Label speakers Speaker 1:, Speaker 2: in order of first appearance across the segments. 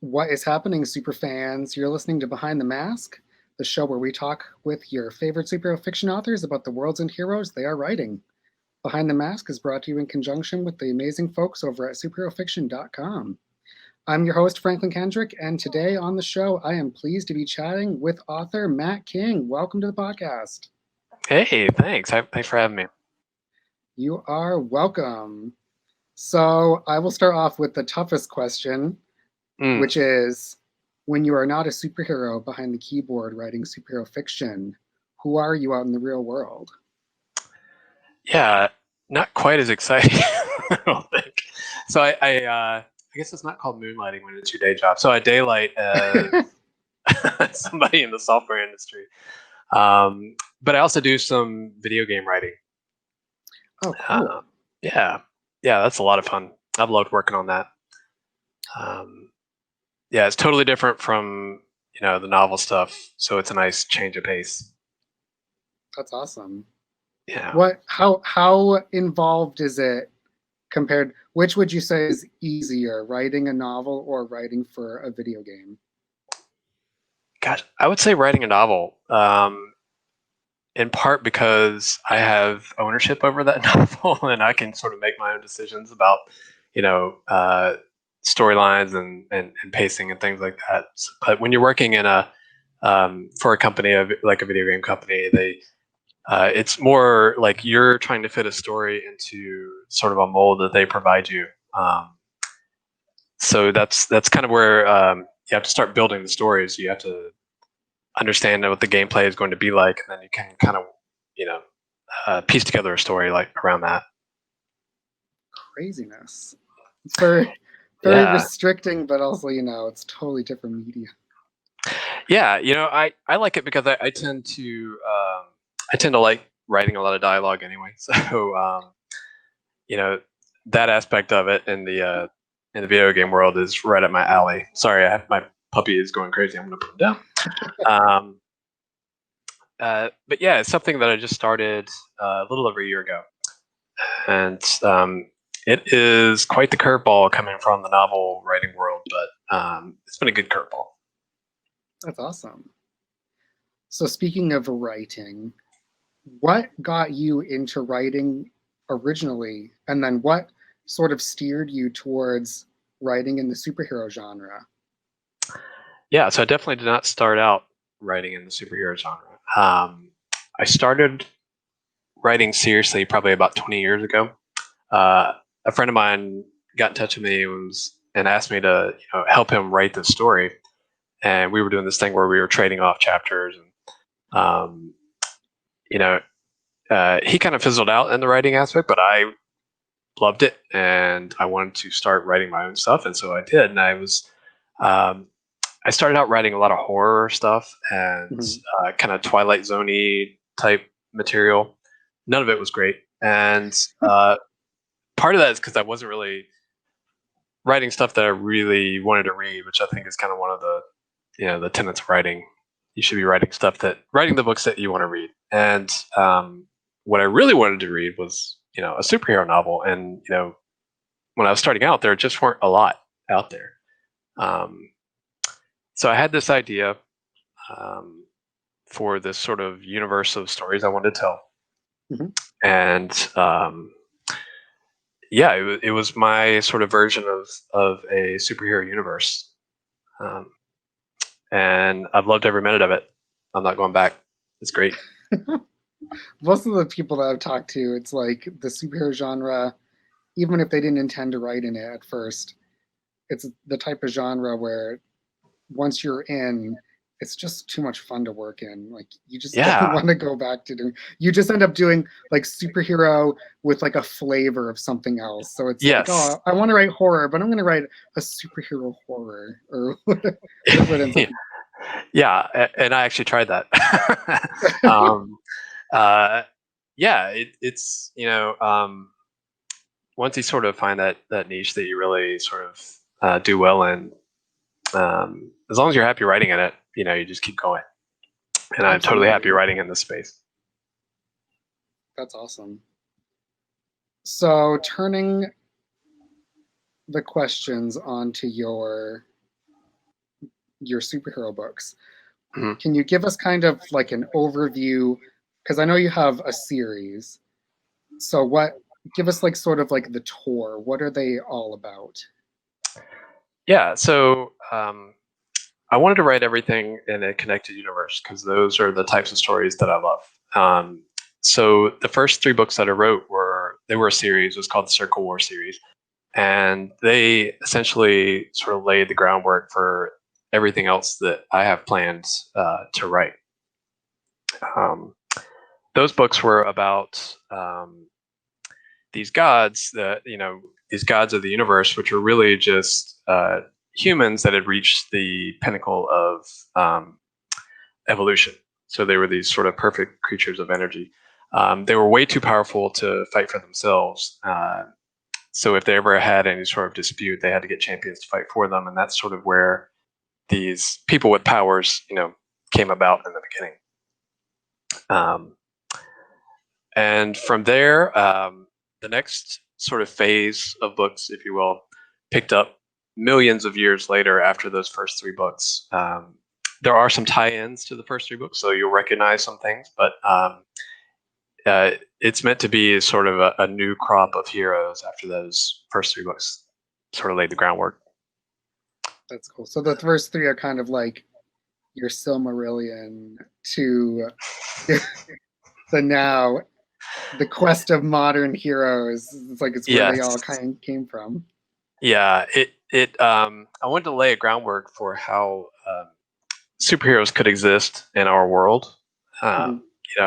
Speaker 1: What is happening, super fans? You're listening to Behind the Mask, the show where we talk with your favorite superhero fiction authors about the worlds and heroes they are writing. Behind the Mask is brought to you in conjunction with the amazing folks over at superherofiction.com. I'm your host, Franklin Kendrick, and today on the show, I am pleased to be chatting with author Matt King. Welcome to the podcast.
Speaker 2: Hey, thanks. Thanks for having me.
Speaker 1: You are welcome. So, I will start off with the toughest question, which is when you are not a superhero behind the keyboard writing superhero fiction, who are you out in the real world?
Speaker 2: Yeah, not quite as exciting, I don't think. So I guess it's not called moonlighting when it's your day job. So I daylight as somebody in the software industry. But I also do some video game writing.
Speaker 1: Oh, cool.
Speaker 2: Yeah, that's a lot of fun. I've loved working on that. Yeah, it's totally different from the novel stuff. So it's a nice change of pace.
Speaker 1: That's awesome.
Speaker 2: Yeah.
Speaker 1: How involved is it compared? Which would you say is easier, writing a novel or writing for a video game?
Speaker 2: Gosh, I would say writing a novel. In part because I have ownership over that novel, and I can sort of make my own decisions about, storylines and pacing and things like that. But when you're working in a for a company like a video game company, it's more like you're trying to fit a story into sort of a mold that they provide you. So that's kind of where you have to start building the stories. You have to understand what the gameplay is going to be like, and then you can kind of piece together a story like around that.
Speaker 1: Craziness. It's very restricting, but also it's totally different media.
Speaker 2: Yeah, I like it because I tend to like writing a lot of dialogue anyway. So that aspect of it in the video game world is right up my alley. Sorry, my puppy is going crazy. I'm gonna put him down. But yeah, it's something that I just started a little over a year ago, and it is quite the curveball coming from the novel writing world. But it's been a good curveball.
Speaker 1: That's awesome. So speaking of writing, what got you into writing originally, and then what sort of steered you towards writing in the superhero genre?
Speaker 2: Yeah, so I definitely did not start out writing in the superhero genre. I started writing seriously probably about 20 years ago. A friend of mine got in touch with me and asked me to help him write this story, and we were doing this thing where we were trading off chapters, and he kind of fizzled out in the writing aspect, but I loved it, and I wanted to start writing my own stuff, and so I did. And I started out writing a lot of horror stuff and kind of Twilight Zone-y type material. None of it was great, and part of that is because I wasn't really writing stuff that I really wanted to read, which I think is kind of one of the tenets of writing. You should be writing the books that you want to read. And what I really wanted to read was a superhero novel, and when I was starting out, there just weren't a lot out there. So I had this idea for this sort of universe of stories I wanted to tell. And it was my sort of version of a superhero universe. And I've loved every minute of it. I'm not going back. It's great.
Speaker 1: Most of the people that I've talked to, it's like the superhero genre, even if they didn't intend to write in it at first, it's the type of genre where once you're in, it's just too much fun to work in. Like you just don't want to go back to doing. You just end up doing like superhero with like a flavor of something else. So it's like, oh, I want to write horror, but I'm going to write a superhero horror or whatever it ends up.
Speaker 2: Yeah, and I actually tried that. It's once you sort of find that niche that you really sort of do well in, as long as you're happy writing in it, you just keep going. And I'm totally happy writing in this space.
Speaker 1: That's awesome. So turning the questions onto your your superhero books.
Speaker 2: Mhm.
Speaker 1: Can you give us kind of like an overview? Because I know you have a series. So what? Give us like sort of like the tour. What are they all about?
Speaker 2: Yeah, so I wanted to write everything in a connected universe because those are the types of stories that I love. So the first three books that I wrote were a series. It was called the Circle War series, and they essentially sort of laid the groundwork for everything else that I have planned to write. Um, those books were about these gods that these gods of the universe, which are really just humans that had reached the pinnacle of evolution. So they were these sort of perfect creatures of energy. They were way too powerful to fight for themselves. So if they ever had any sort of dispute, they had to get champions to fight for them, and that's sort of where these people with powers, came about in the beginning. Um, and from there, the next sort of phase of books, if you will, picked up millions of years later after those first three books. There are some tie-ins to the first three books, so you'll recognize some things, but it's meant to be sort of a new crop of heroes after those first three books sort of laid the groundwork.
Speaker 1: That's cool. So the first three are kind of like your Silmarillion to the now the quest of modern heroes. It's like it's where they all
Speaker 2: Yes.
Speaker 1: kind of came from.
Speaker 2: Yeah. I wanted to lay a groundwork for how superheroes could exist in our world.
Speaker 1: Mm-hmm.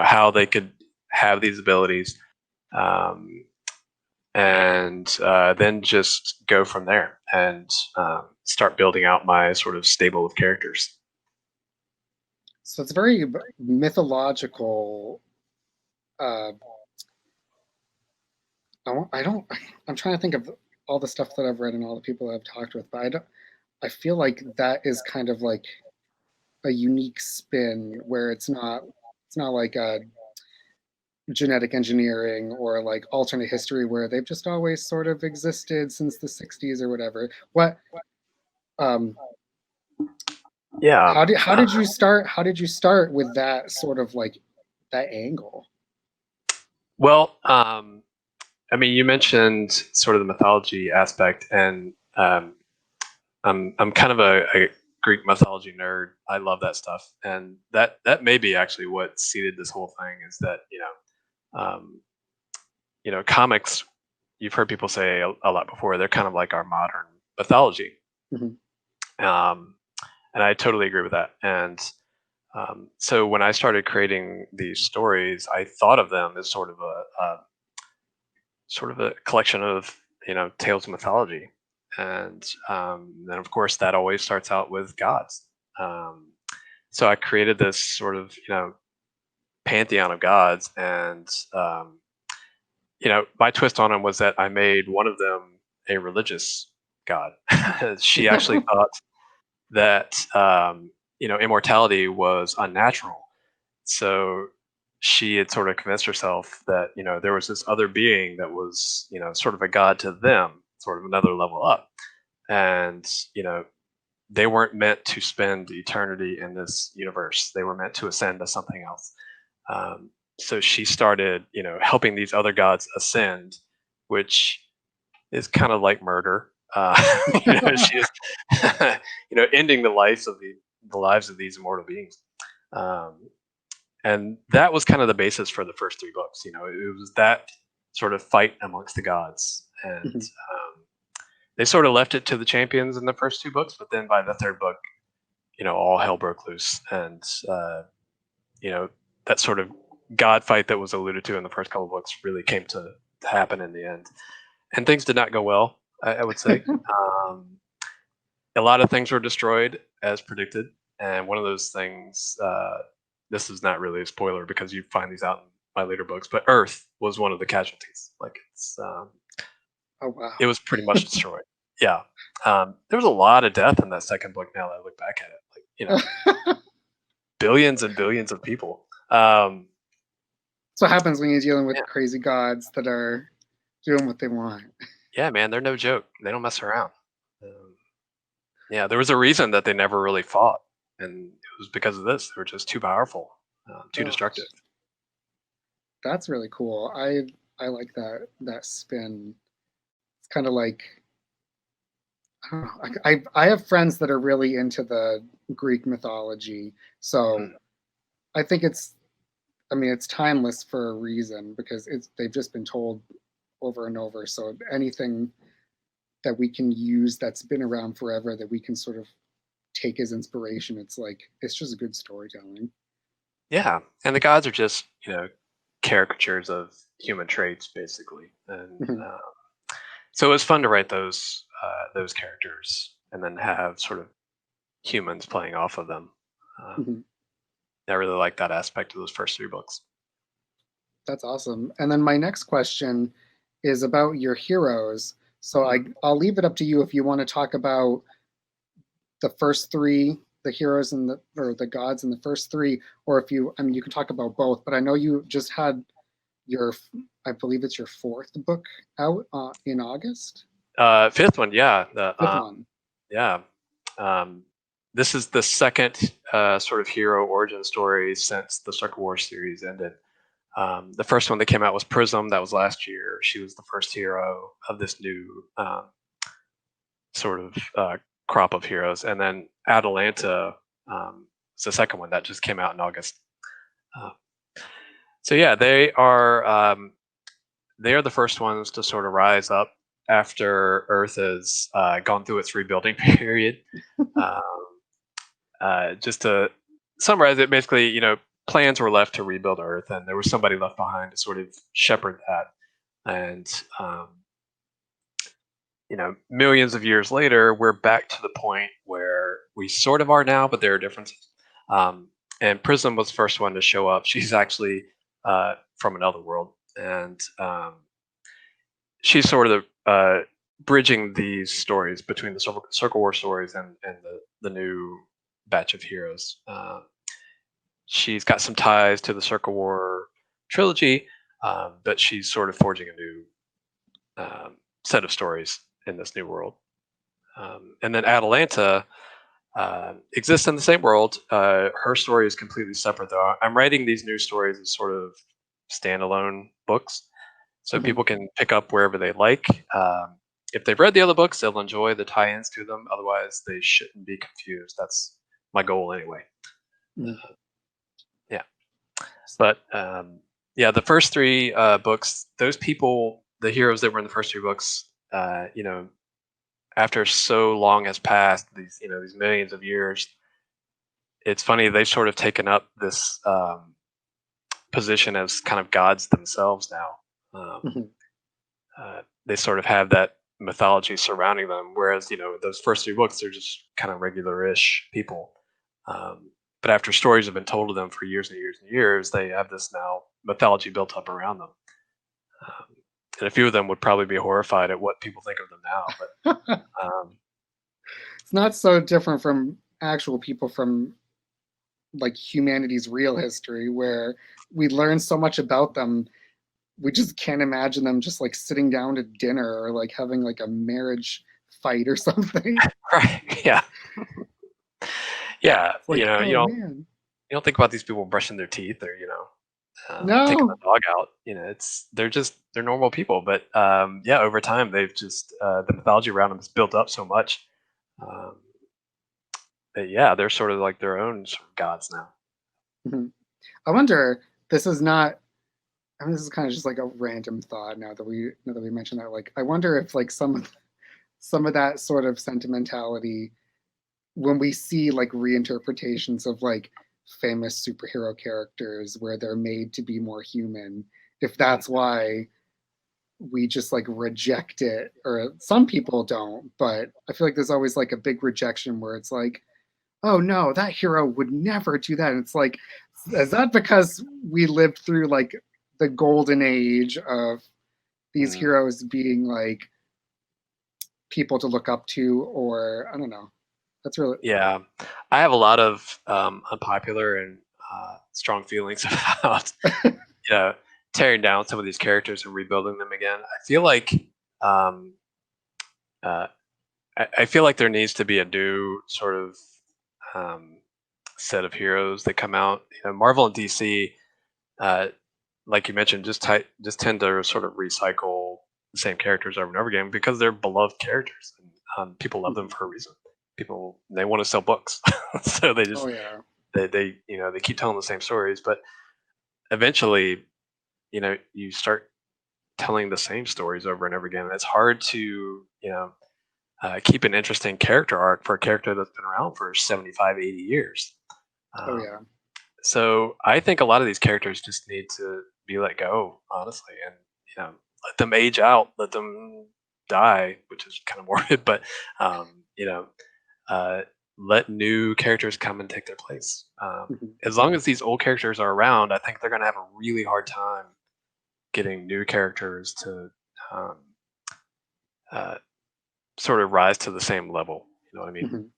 Speaker 2: How they could have these abilities, um, and then just go from there and start building out my sort of stable of characters.
Speaker 1: So it's very mythological. Uh, I don't. I'm trying to think of all the stuff that I've read and all the people I've talked with, but I don't. I feel like that is kind of like a unique spin where it's not like a genetic engineering or like alternate history where they've just always sort of existed since the 60s or whatever. What um
Speaker 2: Yeah.
Speaker 1: how did you start with that sort of like that angle?
Speaker 2: Well, I mean, you mentioned sort of the mythology aspect, and I'm kind of a Greek mythology nerd. I love that stuff, and that may be actually what seeded this whole thing. Is that comics. You've heard people say a lot before. They're kind of like our modern mythology,
Speaker 1: Mhm.
Speaker 2: um, and I totally agree with that. And so when I started creating these stories, I thought of them as sort of a collection of tales of mythology, and then of course that always starts out with gods. Um, so I created this sort of pantheon of gods, and my twist on them was that I made one of them a religious god. She actually thought that immortality was unnatural, so she had sort of convinced herself that there was this other being that was sort of a god to them, sort of another level up, and they weren't meant to spend eternity in this universe. They were meant to ascend to something else. So she started helping these other gods ascend, which is kind of like murder. She is ending the lives of these immortal beings. Um, and that was kind of the basis for the first three books. It was that sort of fight amongst the gods, and
Speaker 1: Mhm.
Speaker 2: they sort of left it to the champions in the first two books, but then by the third book, all hell broke loose, and you know that sort of god fight that was alluded to in the first couple of books really came to happen in the end, and things did not go well. I would say a lot of things were destroyed as predicted, and one of those things. This is not really a spoiler because you find these out in my later books, but Earth was one of the casualties. Like
Speaker 1: Oh wow.
Speaker 2: it was pretty much destroyed. Yeah, there was a lot of death in that second book. Now that I look back at it, like billions and billions of people.
Speaker 1: So what happens when you're dealing with
Speaker 2: Yeah,
Speaker 1: crazy gods that are doing what they want.
Speaker 2: yeah, man, they're no joke. They don't mess around. Um, Yeah, there was a reason that they never really fought, and it was because of this. They were just too powerful, too
Speaker 1: Oh,
Speaker 2: destructive.
Speaker 1: that's really cool. I like that spin. It's kind of like I don't know. I have friends that are really into the Greek mythology, so
Speaker 2: Mhm.
Speaker 1: I think I mean it's timeless for a reason because they've just been told over and over. So anything that we can use that's been around forever that we can sort of take as inspiration, it's just good storytelling.
Speaker 2: Yeah, and the gods are just caricatures of human traits, basically, and
Speaker 1: Mhm,
Speaker 2: so it was fun to write those characters and then have sort of humans playing off of them. Um,
Speaker 1: mhm.
Speaker 2: I really like that aspect of those first three books.
Speaker 1: That's awesome. And then my next question is about your heroes. So I'll leave it up to you if you want to talk about the first three, the heroes and the gods in the first three, or if you I mean you can talk about both. But I know you just had your I believe it's your fourth book out in August.
Speaker 2: Fifth one, yeah,
Speaker 1: Fifth one.
Speaker 2: yeah. Um, this is the second sort of hero origin story since the Circle War series ended. The first one that came out was Prism. That was last year. She was the first hero of this new sort of crop of heroes, and then Atalanta is the second one that just came out in August. Uh, so yeah, they are the first ones to sort of rise up after Earth has gone through its rebuilding period. Um, just to summarize it, basically, plans were left to rebuild Earth, and there was somebody left behind to sort of shepherd that. And millions of years later, we're back to the point where we sort of are now, but there are differences. And Prism was the first one to show up. She's actually from another world, and she's sort of bridging these stories between the Circle War stories and the new batch of heroes. She's got some ties to the Circle War trilogy, but she's sort of forging a new set of stories in this new world. And then Atalanta exists in the same world. Her story is completely separate, though. I'm writing these new stories as sort of standalone books, so
Speaker 1: Mhm,
Speaker 2: people can pick up wherever they like. If they've read the other books, they'll enjoy the tie-ins to them. Otherwise, they shouldn't be confused. That's my goal, anyway.
Speaker 1: mhm.
Speaker 2: Yeah, but yeah, the first three books, those people, the heroes that were in the first three books, after so long has passed, these millions of years, it's funny they've sort of taken up this position as kind of gods themselves now.
Speaker 1: Mhm.
Speaker 2: They sort of have that mythology surrounding them, whereas those first three books they're just kind of regular-ish people. But after stories have been told to them for years and years and years, they have this now mythology built up around them. Um, and a few of them would probably be horrified at what people think of them now. But
Speaker 1: It's not so different from actual people from like humanity's real history where we learn so much about them we just can't imagine them just like sitting down to dinner or like having like a marriage fight or something.
Speaker 2: right, yeah, yeah,
Speaker 1: It's like, oh man,
Speaker 2: you don't think about these people brushing their teeth or taking the
Speaker 1: no.
Speaker 2: dog out. They're normal people, but yeah, over time they've just the mythology around them has built up so much um, that yeah, they're sort of like their own sort of gods now.
Speaker 1: Mhm. I wonder. This is not. I mean, this is kind of just like a random thought. Now that we mentioned that, like, I wonder if like some of that sort of sentimentality when we see like reinterpretations of like famous superhero characters where they're made to be more human, if that's why we just like reject it, or some people don't, but I feel like there's always like a big rejection where it's like, oh no, that hero would never do that. And it's like, is that because we lived through like the golden age of these
Speaker 2: Mm,
Speaker 1: heroes being like people to look up to, or I don't know. That's really
Speaker 2: yeah, I have a lot of unpopular and strong feelings about you know tearing down some of these characters and rebuilding them again. I feel like um, uh, I feel like there needs to be a new sort of um, set of heroes that come out. Marvel and DC, uh, like you mentioned, just tend to sort of recycle the same characters over and over again because they're beloved characters, and people love them
Speaker 1: Mhm.
Speaker 2: for a reason. People, they want to sell books, so
Speaker 1: Oh yeah.
Speaker 2: they keep telling the same stories. But eventually, you start telling the same stories over and over again. And it's hard to keep an interesting character arc for a character that's been around for 75, 80 years.
Speaker 1: Oh
Speaker 2: Um,
Speaker 1: yeah.
Speaker 2: so I think a lot of these characters just need to be let go, honestly, and let them age out, let them die, which is kind of morbid, but um, you know, uh, let new characters come and take their place.
Speaker 1: Mhm.
Speaker 2: As long as these old characters are around, I think they're going to have a really hard time getting new characters to um, uh, sort of rise to the same level. You know what I mean?
Speaker 1: Mhm.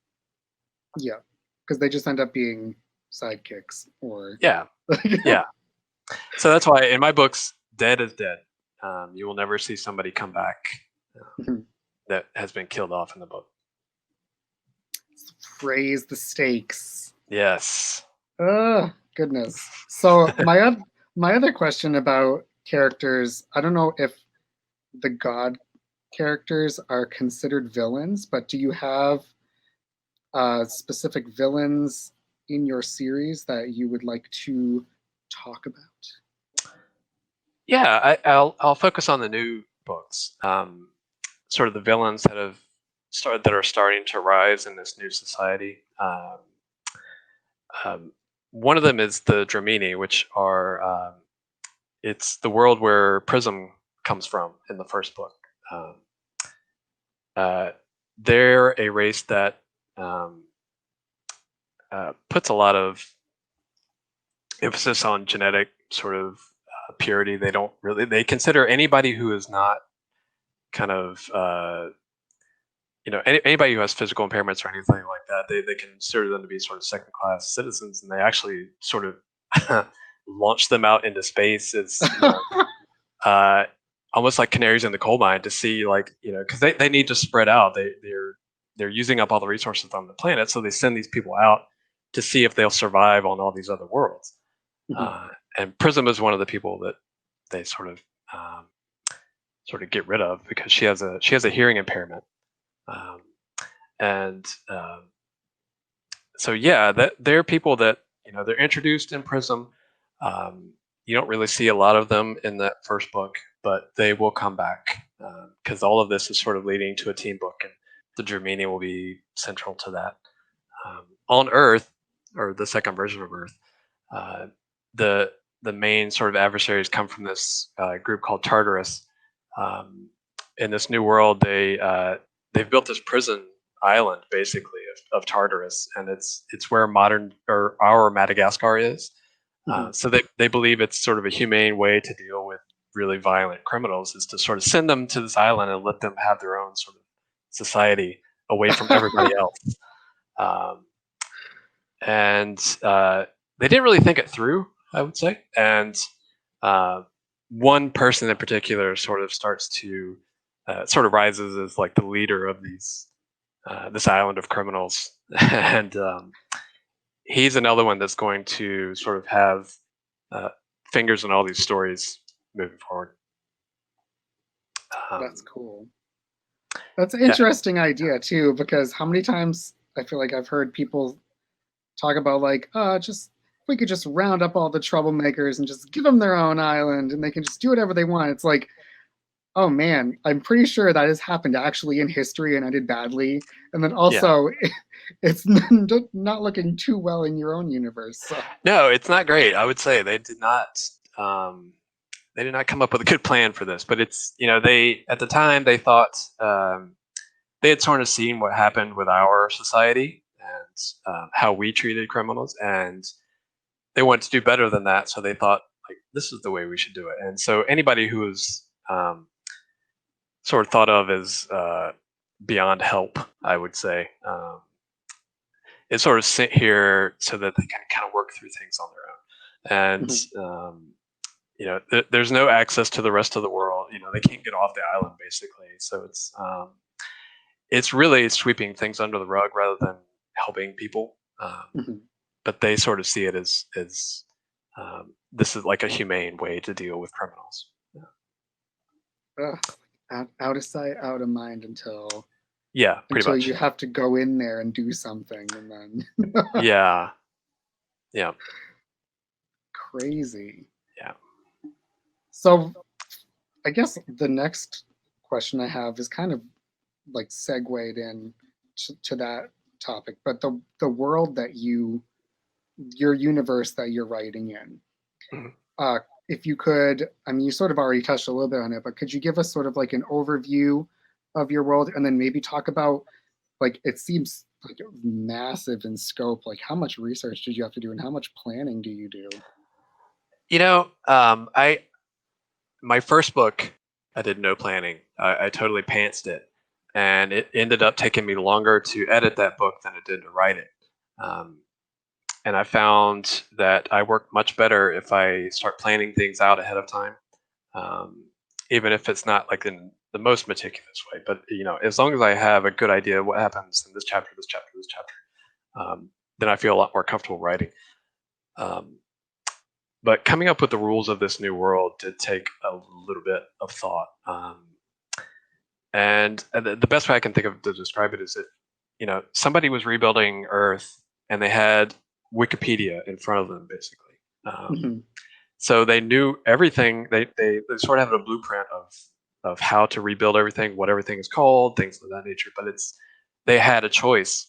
Speaker 1: Yeah, because they just end up being sidekicks or
Speaker 2: Yeah, yeah. So that's why in my books, dead is dead. You will never see somebody come back
Speaker 1: Mhm.
Speaker 2: that has been killed off in the book.
Speaker 1: Raise the stakes.
Speaker 2: Yes.
Speaker 1: Oh goodness. So my other question about characters, I don't know if the god characters are considered villains, but do you have specific villains in your series that you would like to talk about?
Speaker 2: Yeah, I'll focus on the new books. Sort of the villains that are starting to rise in this new society. Um, One of them is the Dramini, which are it's the world where Prism comes from in the first book. Um, uh, they're a race that um, puts a lot of emphasis on genetic sort of purity. They consider anybody who is not kind of anybody who has physical impairments or anything like that. They consider them to be sort of second class citizens, and they actually sort of launch them out into space as uh, almost like canaries in the coal mine to see, like, because they need to spread out. They're using up all the resources on the planet, so they send these people out to see if they'll survive on all these other worlds.
Speaker 1: Mhm.
Speaker 2: uh, and Prism is one of the people that they um, sort of get rid of because she has a hearing impairment. um, and So yeah, that they're people that they're introduced in Prism. You don't really see a lot of them in that first book, but they will come back because all of this is sort of leading to a team book, and the Dramini will be central to that. On Earth, or the second version of Earth, uh, the the main sort of adversaries come from this group called Tartarus. Um, in this new world, they've built this prison island basically of Tartarus, and it's where modern or our Madagascar is.
Speaker 1: Mhm.
Speaker 2: So they believe it's sort of a humane way to deal with really violent criminals is to sort of send them to this island and let them have their own sort of society away from everybody else. Um, and They didn't really think it through, I would say. And uh, one person in particular sort of starts to sort of rises as like the leader of this island of criminals, and he's another one that's going to sort of have uh, fingers in all these stories moving forward.
Speaker 1: That's
Speaker 2: Um,
Speaker 1: cool. That's an
Speaker 2: yeah,
Speaker 1: interesting idea too, because how many times I feel like I've heard people talk about like, just if we could just round up all the troublemakers and just give them their own island and they can just do whatever they want. It's like, oh man, I'm pretty sure that has happened actually in history and ended badly. And then
Speaker 2: yeah.
Speaker 1: also, it's not looking too well in your own universe. So,
Speaker 2: No, it's not great. I would say they did not. Um, they did not come up with a good plan for this, but it's they at the time they thought they had sort of seen what happened with our society and how we treated criminals, and they wanted to do better than that. So they thought, like, this is the way we should do it. And so anybody who was sort of thought of as beyond help, I would say, is sort of sit here so that they can kind of work through things on their own. And
Speaker 1: mhm.
Speaker 2: there's no access to the rest of the world. They can't get off the island basically. So it's really sweeping things under the rug rather than helping people.
Speaker 1: Mhm.
Speaker 2: But they sort of see it as this is like a humane way to deal with criminals.
Speaker 1: Ugh, out of sight, out of mind
Speaker 2: Yeah, pretty
Speaker 1: until
Speaker 2: much.
Speaker 1: you have to go in there and do something, and then
Speaker 2: Yeah, yeah,
Speaker 1: crazy.
Speaker 2: yeah.
Speaker 1: So I guess the next question I have is kind of like segued in to that topic, but the world that your universe that you're writing in.
Speaker 2: Mhm.
Speaker 1: Uh, if you could, I mean, you sort of already touched a little bit on it, but could you give us sort of like an overview of your world, and then maybe talk about, like, it seems like massive in scope. Like, how much research did you have to do, and how much planning do you do?
Speaker 2: I my first book, I did no planning. I totally pantsed it, and it ended up taking me longer to edit that book than it did to write it. Um, and I found that I work much better if I start planning things out ahead of time, um, even if it's not like in the most meticulous way. But as long as I have a good idea of what happens in this chapter, this chapter, this chapter, um, then I feel a lot more comfortable writing. Um, but coming up with the rules of this new world did take a little bit of thought. And the best way I can think of to describe it is that somebody was rebuilding Earth and they had Wikipedia in front of them, basically.
Speaker 1: Mhm.
Speaker 2: So they knew everything. They sort of had a blueprint of how to rebuild everything, what everything is called, things of that nature. But they had a choice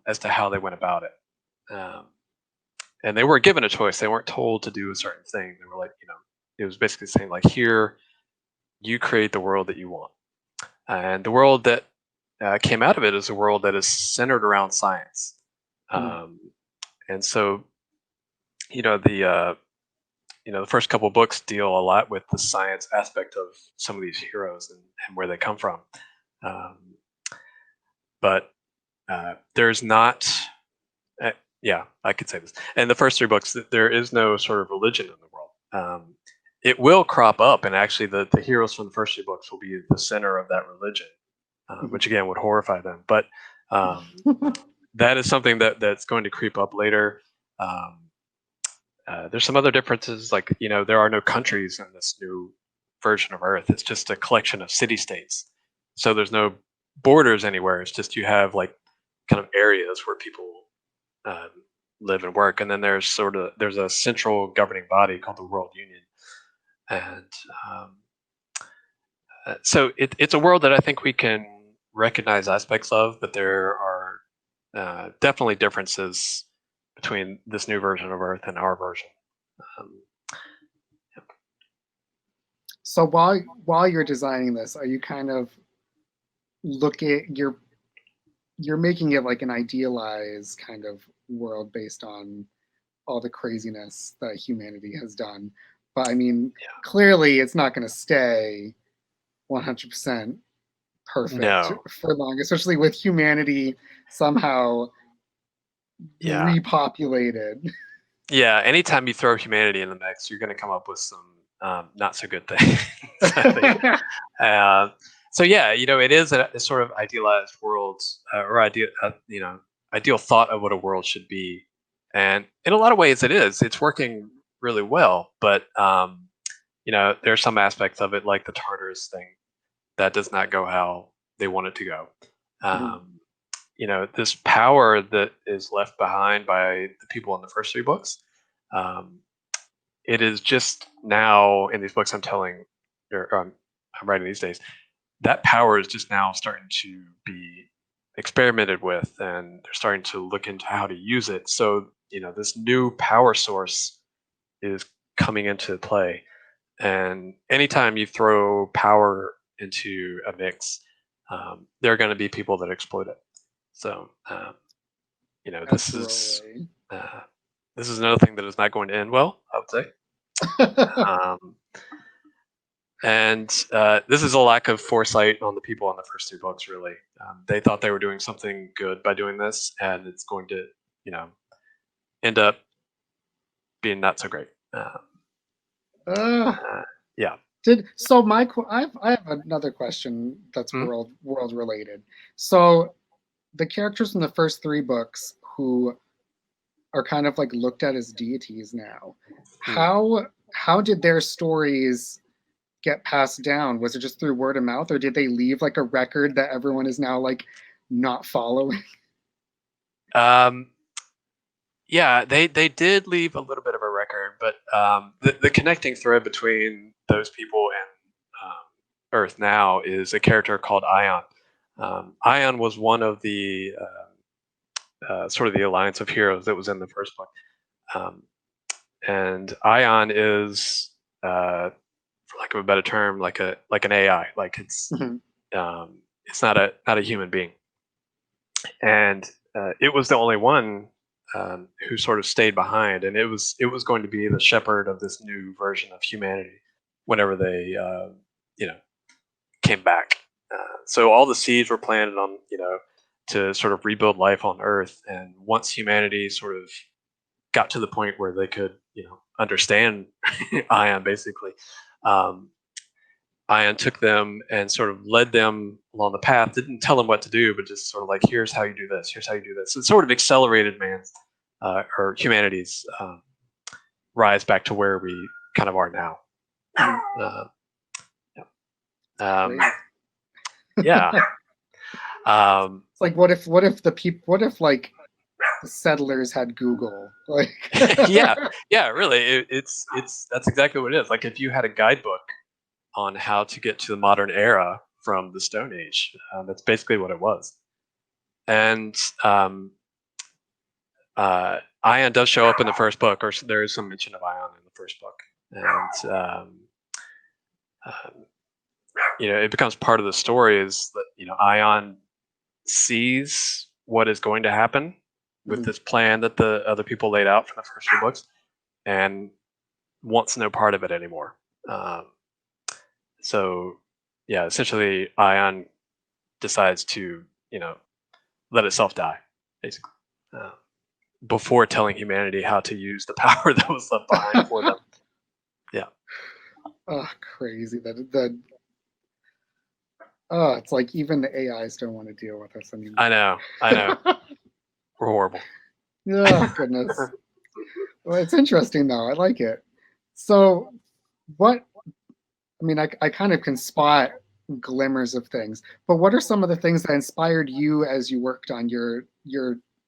Speaker 2: as to how they went about it. And they weren't given a choice. They weren't told to do a certain thing. They were like, it was basically saying like, here, you create the world that you want. And the world that came out of it is a world that is centered around science.
Speaker 1: Mhm.
Speaker 2: Um, and so, you know, the uh, the first couple books deal a lot with the science aspect of some of these heroes and where they come from. Um, but there's not, uh, yeah, I could say this. And the first three books, there is no sort of religion in the world. It will crop up, and actually, the heroes from the first three books will be the center of that religion,
Speaker 1: Mhm.
Speaker 2: which again would horrify them. But that is something that's going to creep up later. Um, there's some other differences, like there are no countries in this new version of Earth. It's just a collection of city states. So there's no borders anywhere. It's just you have like kind of areas where people um, live and work, and then there's a central governing body called the World Union, and um, so it's a world that I think we can recognize aspects of, but there are definitely differences between this new version of Earth and our version. Um,
Speaker 1: So while you're designing this, are you kind of looking you're making it like an idealized kind of world based on all the craziness that humanity has done. But I mean,
Speaker 2: yeah.
Speaker 1: clearly it's not going to stay 100% perfect
Speaker 2: No.
Speaker 1: for long, especially with humanity somehow
Speaker 2: Yeah.
Speaker 1: repopulated.
Speaker 2: Yeah. Anytime you throw humanity in the mix, you're going to come up with some not so good things, I think. Uh, so yeah, it is a sort of idealized world, or ideal thought of what a world should be, and in a lot of ways, it is. It's working really well, but there are some aspects of it, like the Tartarus thing, that does not go how they want it to go.
Speaker 1: Mhm.
Speaker 2: Um, this power that is left behind by the people in the first three books. Um, it is just now in these books I'm writing these days, that power is just now starting to be experimented with, and they're starting to look into how to use it. So this new power source is coming into play, and anytime you throw power into a mix, there are going to be people that exploit it. So this is
Speaker 1: Absolutely.
Speaker 2: uh, this is another thing that is not going to end well, I would say. um, And this is a lack of foresight on the people on the first two books, really. They thought they were doing something good by doing this, and it's going to, you know, end up being not so great.
Speaker 1: uh,
Speaker 2: Uh, yeah.
Speaker 1: I have another question that's
Speaker 2: Mhm.
Speaker 1: world related. So the characters in the first three books who are kind of like looked at as deities now,
Speaker 2: Hmm.
Speaker 1: how did their stories get passed down? Was it just through word of mouth, or did they leave like a record that everyone is now like not following?
Speaker 2: Um, yeah, they did leave a little bit of a record, but the connecting thread between those people and Earth now is a character called Ion. Ion was one of the sort of the alliance of heroes that was in the first book, um, and Ion is, for lack of a better term, like an AI. Like it's not a human being, and it was the only one who sort of stayed behind, and it was going to be the shepherd of this new version of humanity whenever they you know came back. So all the seeds were planted on to sort of rebuild life on Earth, and once humanity sort of got to the point where they could understand Ion basically. Um, Ion took them and sort of led them along the path. Didn't tell them what to do, but just sort of like, here's how you do this. Here's how you do this. It sort of accelerated man's or humanity's rise back to where we kind of are now. Uh,
Speaker 1: It's
Speaker 2: um,
Speaker 1: crazy.
Speaker 2: yeah. Um,
Speaker 1: It's like what if like the settlers had Google? Like
Speaker 2: yeah. Yeah. Really, it's that's exactly what it is. Like if you had a guidebook on how to get to the modern era from the Stone Age, that's basically what it was. And Ion does show up in the first book, or there is some mention of Ion in the first book, and um, it becomes part of the story. Is that Ion sees what is going to happen with
Speaker 1: mhm.
Speaker 2: this plan that the other people laid out for the first few books, and wants no part of it anymore. Um, so, yeah, essentially, Ion decides to let itself die, basically. Uh, Before telling humanity how to use the power that was left behind for them. Yeah,
Speaker 1: Oh, crazy that oh, it's like even the AIs don't want to deal with us
Speaker 2: I
Speaker 1: anymore.
Speaker 2: know. I know. We're horrible.
Speaker 1: Oh goodness. Well, it's interesting though. I like it. So what I mean, I kind of can spot glimmers of things, but what are some of the things that inspired you as you worked on your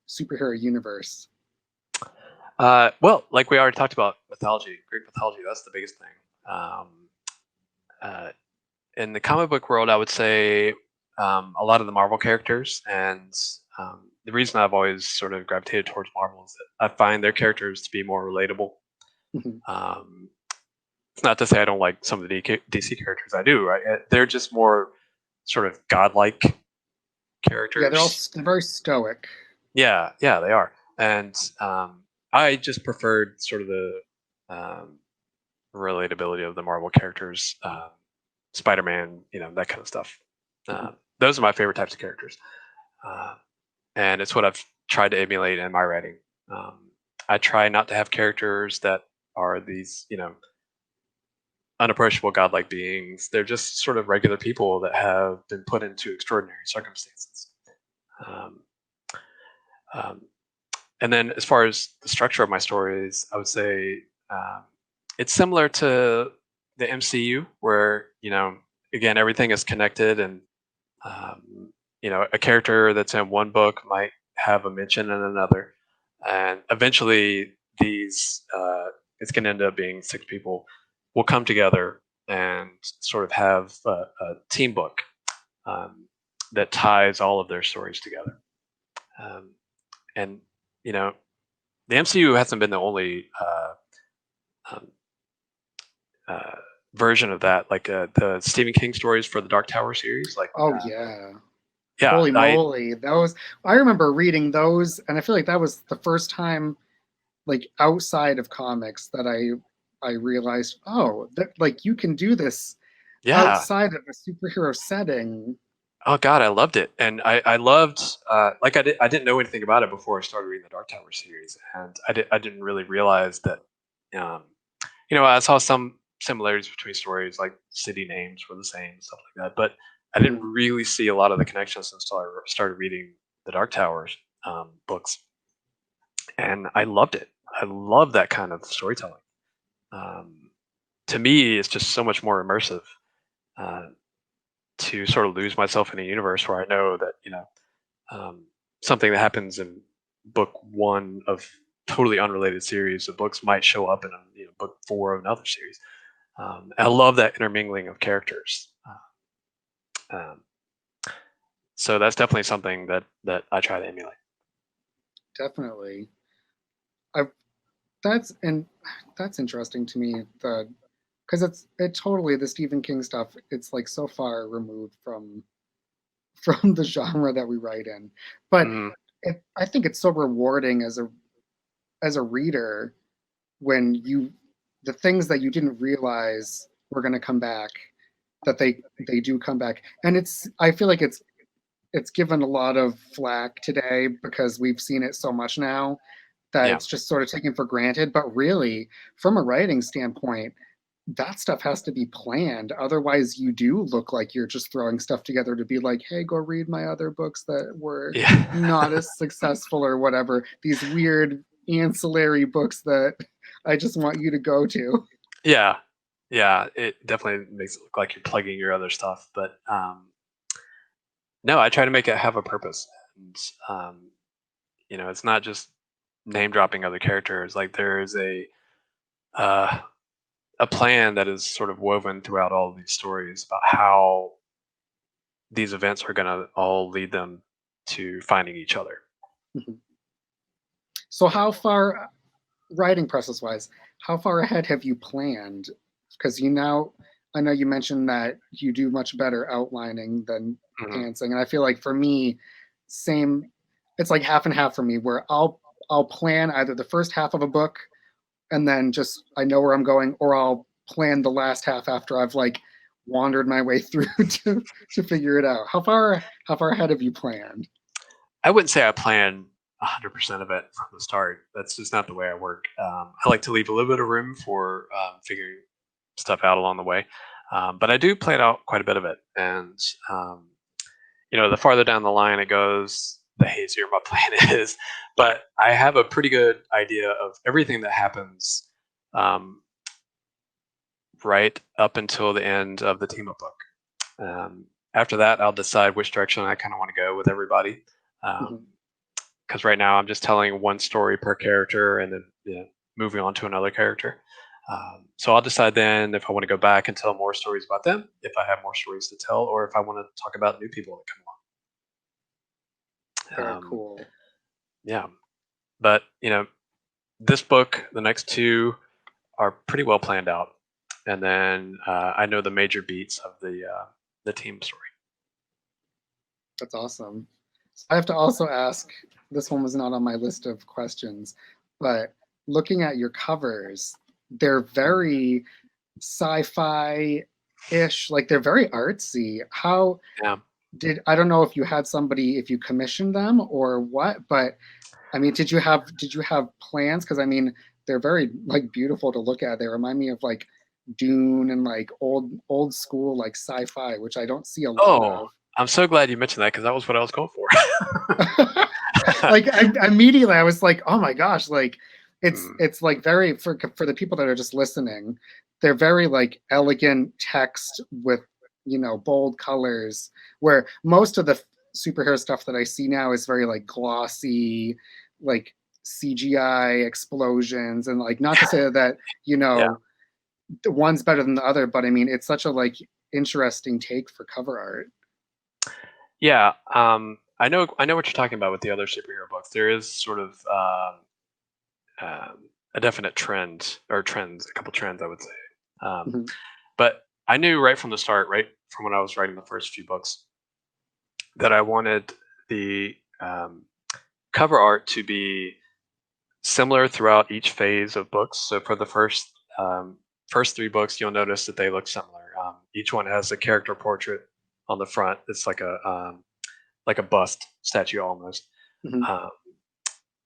Speaker 1: superhero universe?
Speaker 2: Well, like we already talked about mythology, Greek mythology, that's the biggest thing. Um, uh, in the comic book world, I would say a lot of the Marvel characters, and the reason I've always sort of gravitated towards Marvel is that I find their characters to be more relatable.
Speaker 1: Mhm.
Speaker 2: Um, it's not to say I don't like some of the DC characters. I do. Right? They're just more sort of godlike
Speaker 1: Yeah,
Speaker 2: characters.
Speaker 1: they're very stoic.
Speaker 2: Yeah, yeah, they are. And I just preferred sort of the um, relatability of the Marvel characters, Spider-Man, that kind of stuff.
Speaker 1: Mhm.
Speaker 2: Those are my favorite types of characters, uh, and it's what I've tried to emulate in my writing. Um, I try not to have characters that are these, unapproachable godlike beings. They're just sort of regular people that have been put into extraordinary circumstances. Um, um, and then as far as the structure of my stories, I would say um, it's similar to the MCU, where again everything is connected, and a character that's in one book might have a mention in another, and eventually these it's going to end up being six people will come together and sort of have a team book um, that ties all of their stories together. Um, and you know, the MCU hasn't been the only um, uh, version of that. Like the Stephen King stories for the Dark Tower series. Like,
Speaker 1: Oh yeah.
Speaker 2: yeah,
Speaker 1: Holy
Speaker 2: I
Speaker 1: moly. Those I remember reading those and I feel like that was the first time like outside of comics that I realized, oh, that like you can do this
Speaker 2: yeah.
Speaker 1: outside of a superhero setting.
Speaker 2: Oh God, I loved it, and I loved like I didn't know anything about it before I started reading the Dark Tower series, and I didn't really realize that. Um, I saw some. similarities between stories, like city names were the same and stuff like that. But I didn't
Speaker 1: Mhm.
Speaker 2: really see a lot of the connections until I started reading the Dark Towers books, and I loved it. I love that kind of storytelling. Um, to me, it's just so much more immersive uh, to sort of lose myself in a universe where I know that um, something that happens in book one of totally unrelated series of books might show up in book four of another series. I love that intermingling of characters. Um, so that's definitely something that I try to emulate.
Speaker 1: Definitely. I and that's interesting to me. The because it totally the Stephen King stuff. It's like so far removed from from the genre that we write in, but
Speaker 2: Mhm.
Speaker 1: I think it's so rewarding as a reader when you the things that you didn't realize were going to come back that they do come back, and it's I feel like it's given a lot of flack today because we've seen it so much now that
Speaker 2: Yeah,
Speaker 1: it's just sort of taken for granted. But really, from a writing standpoint, that stuff has to be planned. Otherwise, you do look like you're just throwing stuff together to be like, hey, go read my other books that were
Speaker 2: yeah,
Speaker 1: not as successful or whatever. These weird ancillary books that I just want you to go to.
Speaker 2: yeah, yeah. It definitely makes it look like you're plugging your other stuff, but no, I try to make it have a purpose, and it's not just name dropping other characters. Like there is uh, a plan that is sort of woven throughout all of these stories about how these events are going to all lead them to finding each other.
Speaker 1: So, how far, writing process wise, how far ahead have you planned? Because I know you mentioned that you do much better outlining than
Speaker 2: Mhm.
Speaker 1: pantsing, and I feel like for me, same. It's like half and half for me, where I'll plan either the first half of a book and then just I know where I'm going, or I'll plan the last half after I've like wandered my way through to figure it out. How far ahead have you planned?
Speaker 2: I wouldn't say I plan 100% of it from the start. That's just not the way I work. I like to leave a little bit of room for figuring stuff out along the way. But I do plan out quite a bit of it. And, the farther down the line it goes, the hazier my plan is. But I have a pretty good idea of everything that happens um, right up until the end of the team up book. After that, I'll decide which direction I kind of want to go with everybody.
Speaker 1: Mhm.
Speaker 2: Because right now I'm just telling one story per character and then moving on to another character. So I'll decide then if I want to go back and tell more stories about them, if I have more stories to tell, or if I want to talk about new people that come
Speaker 1: Very
Speaker 2: along.
Speaker 1: cool.
Speaker 2: Yeah, but this book, the next two are pretty well planned out, and then I know the major beats of the team story.
Speaker 1: That's awesome. So I have to also ask, this one was not on my list of questions, but looking at your covers, they're very sci-fi-ish, like they're very artsy. How
Speaker 2: Yeah.
Speaker 1: I don't know if you had somebody, if you commissioned them or what, but I mean, did you have plans? Because I mean, they're very like beautiful to look at. They remind me of like Dune and like old school like sci-fi, which I don't see a lot
Speaker 2: Oh,
Speaker 1: of.
Speaker 2: I'm so glad you mentioned that because that was what I was going for.
Speaker 1: Like immediately I was like, oh my gosh, like
Speaker 2: Mm,
Speaker 1: it's like very for the people that are just listening, they're very like elegant text with bold colors. Where most of the superhero stuff that I see now is very like glossy, like CGI explosions, and like not to say that
Speaker 2: yeah.
Speaker 1: the one's better than the other, but I mean it's such a like interesting take for cover art.
Speaker 2: Yeah, I know what you're talking about with the other superhero books. There is sort of a definite trend or trends, a couple trends, I would say. Um,
Speaker 1: Mhm.
Speaker 2: but I knew right from the start, right from when I was writing the first few books, that I wanted the cover art to be similar throughout each phase of books. So for the first three books, you'll notice that they look similar. Each one has a character portrait on the front. It's like a bust statue almost.
Speaker 1: Mhm.
Speaker 2: Um,